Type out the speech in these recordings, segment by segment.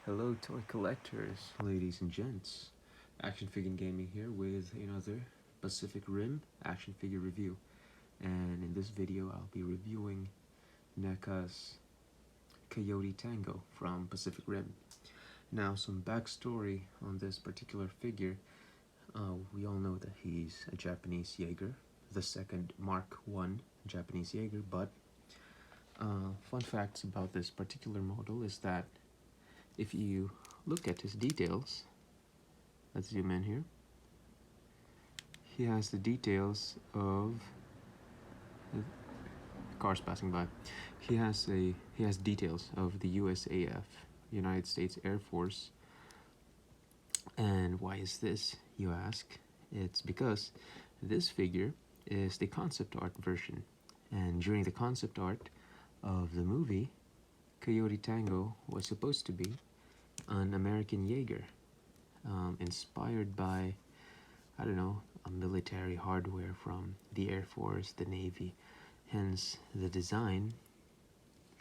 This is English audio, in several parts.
Hello toy collectors, ladies and gents. Action Figure Gaming here with another Pacific Rim action figure review. And in this video I'll be reviewing Neca's Coyote Tango from Pacific Rim. Now some backstory on this particular figure. We all know that he's a Japanese Jaeger, the second Mark I Japanese Jaeger, but fun facts about this particular model is that if you look at his details, let's zoom in here, he has the details of cars passing by. He has details of the USAF, United States Air Force. And why is this, you ask? It's because this figure is the concept art version, and during the concept art of the movie, Coyote Tango was supposed to be an American Jaeger, inspired by, I don't know, a military hardware from the Air Force, the Navy, hence the design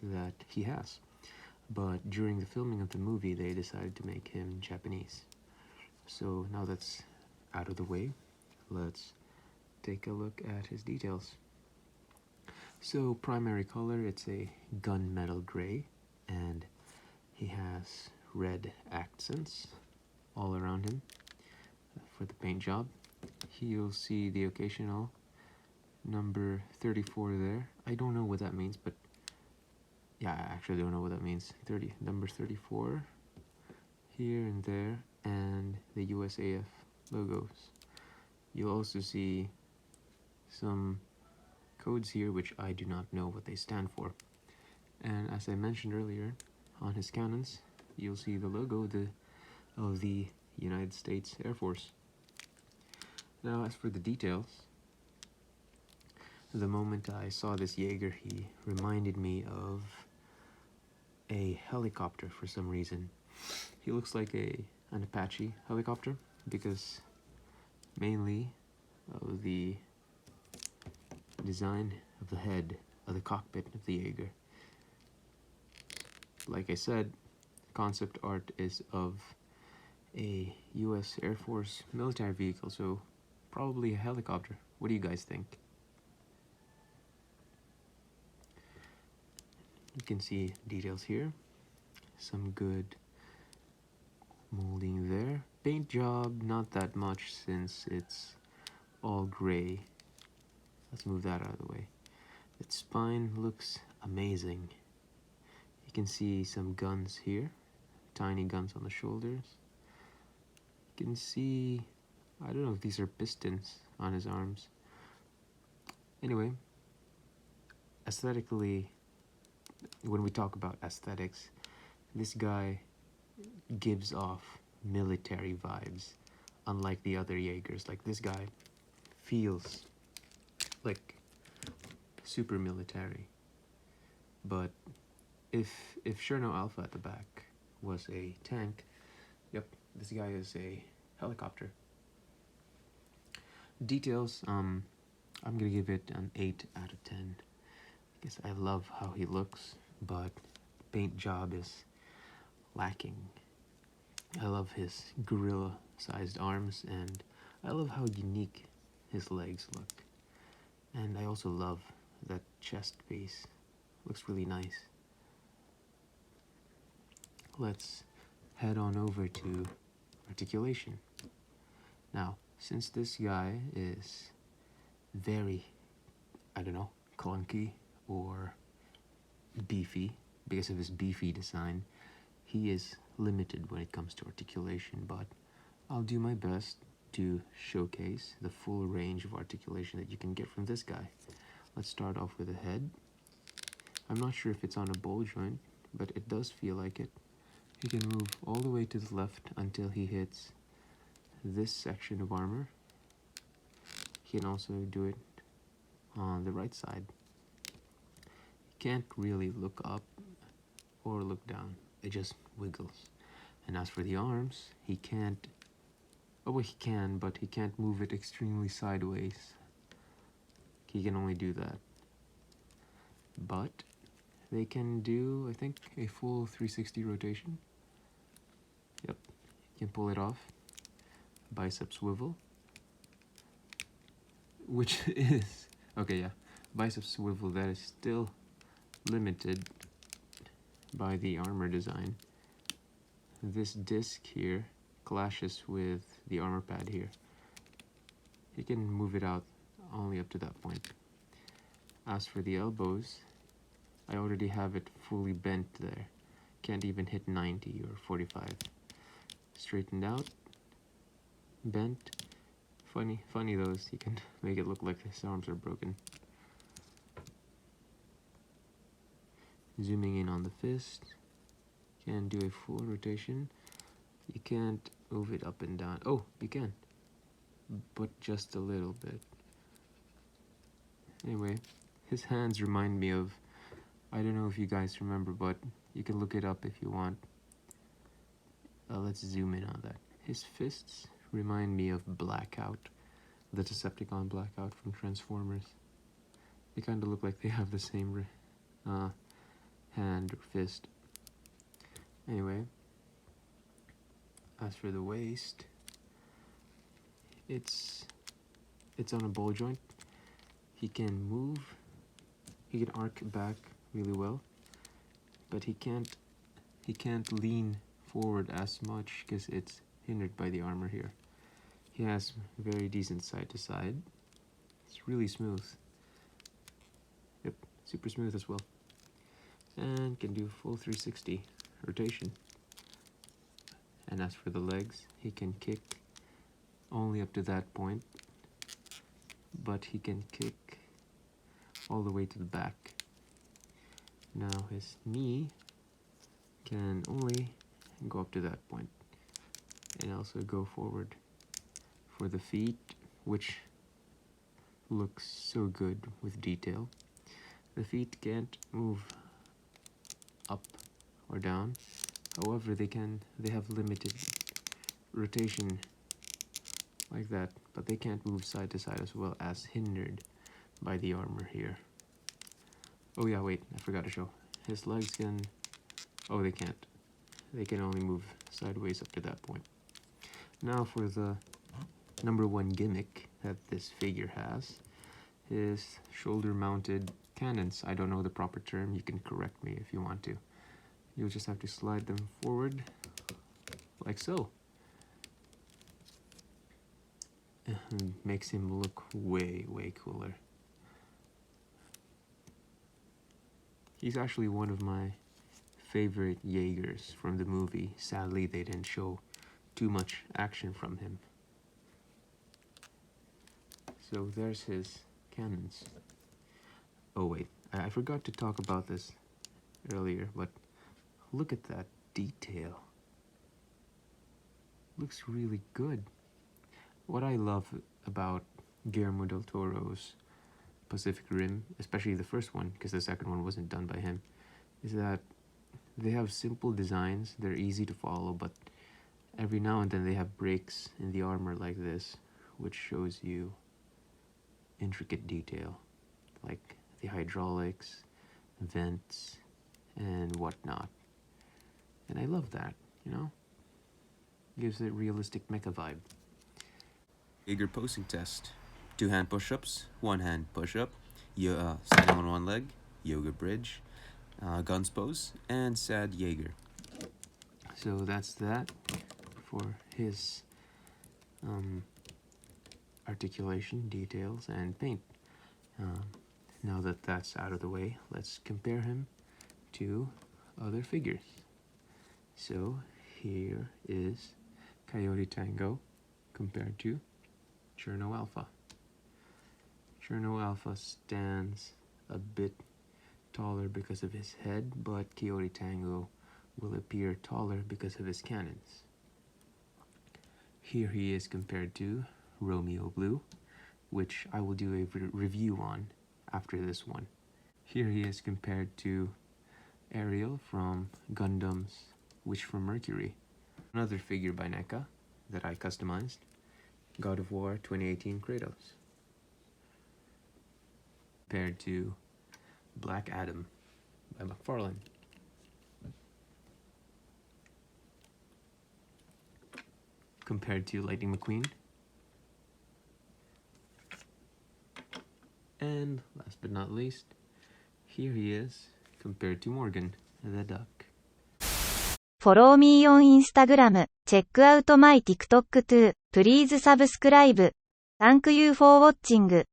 that he has. But during the filming of the movie, they decided to make him Japanese. So now that's out of the way, let's take a look at his details. So primary color, it's a gunmetal gray, and he has red accents all around him for the paint job. You'll see the occasional number 34 there. I don't know what that means, but yeah, I actually don't know what that means. Number 34 here and there, and the USAF logos. You'll also see some codes here which I do not know what they stand for. And as I mentioned earlier, on his cannons, you'll see the logo of the United States Air Force. Now, as for the details, the moment I saw this Jaeger, he reminded me of a helicopter for some reason. He looks like an Apache helicopter because mainly of the design of the head of the cockpit of the Jaeger. Like I said, concept art is of a US Air Force military vehicle, so probably a helicopter. What do you guys think? You can see details here, some good molding there. Paint job, not that much since it's all gray. Let's move that out of the way. Its spine looks amazing. You can see some guns here, tiny guns on the shoulders. You can see, I don't know if these are pistons on his arms. Anyway, aesthetically, when we talk about aesthetics, this guy gives off military vibes, unlike the other Jaegers. Like, this guy feels like super military. But if Cherno Alpha at the back was a tank, yep, this guy is a helicopter. Details, I'm gonna give it an 8 out of 10. Because I love how he looks, but paint job is lacking. I love his gorilla-sized arms, and I love how unique his legs look. And I also love that chest piece. Looks really nice. Let's head on over to articulation. Now, since this guy is very, I don't know, clunky or beefy, because of his beefy design, he is limited when it comes to articulation, but I'll do my best to showcase the full range of articulation that you can get from this guy. Let's start off with the head. I'm not sure if it's on a ball joint, but it does feel like it. He can move all the way to the left until he hits this section of armor. He can also do it on the right side. He can't really look up or look down. It just wiggles. And as for the arms, he can't, oh well, he can, but he can't move it extremely sideways. He can only do that. But they can do, I think, a full 360 rotation. can pull it off. Bicep swivel, which is, okay, yeah, bicep swivel that is still limited by the armor design. This disc here clashes with the armor pad here. You can move it out only up to that point. As for the elbows, I already have it fully bent there. Can't even hit 90 or 45. Straightened out, bent. Funny those, you can make it look like his arms are broken. Zooming in on the fist, can do a full rotation. You can't move it up and down. Oh, you can, but just a little bit. Anyway, his hands remind me of, I don't know if you guys remember, but you can look it up if you want. Let's zoom in on that. His fists remind me of Blackout, the Decepticon Blackout from Transformers. They kind of look like they have the same hand or fist. Anyway, as for the waist, it's on a ball joint. He can move, he can arc back really well, but he can't lean forward as much because it's hindered by the armor here. He has very decent side to side. It's really smooth. Yep, super smooth as well. And can do full 360 rotation. And as for the legs, he can kick only up to that point, but he can kick all the way to the back. Now his knee can only go up to that point, and also go forward. For the feet, which looks so good with detail, the feet can't move up or down. However, they have limited rotation like that, but they can't move side to side as well, as hindered by the armor here. Oh yeah, wait, I forgot to show. His legs can, oh, they can't. They can only move sideways up to that point. Now for the number one gimmick that this figure has, is shoulder-mounted cannons. I don't know the proper term, you can correct me if you want to. You'll just have to slide them forward, like so. And makes him look way, way cooler. He's actually one of my favorite Jaegers from the movie. Sadly, they didn't show too much action from him. So there's his cannons. Oh wait, I forgot to talk about this earlier, but look at that detail. Looks really good. What I love about Guillermo del Toro's Pacific Rim, especially the first one, because the second one wasn't done by him, is that they have simple designs, they're easy to follow, but every now and then they have breaks in the armor like this, which shows you intricate detail, like the hydraulics, vents, and whatnot. And I love that, you know? Gives it realistic mecha vibe. Jaeger posing test. 2-hand push-ups, 1-hand push-up, standing on one leg, yoga bridge, guns pose, and sad Jaeger. So that's that for his articulation, details, and paint. Now that that's out of the way, let's compare him to other figures. So here is Coyote Tango compared to Cherno Alpha. Cherno Alpha stands a bit taller because of his head, but Coyote Tango will appear taller because of his cannons. Here he is compared to Romeo Blue, which I will do a review on after this one. Here he is compared to Ariel from Gundam's Wish from Mercury. Another figure by Neca that I customized, God of War 2018 Kratos. Compared to Black Adam by McFarlane. compared to Lightning McQueen. And last but not least, here he is compared to Morgan, the duck. Follow me on Instagram. Check out my TikTok too. Please subscribe. Thank you for watching.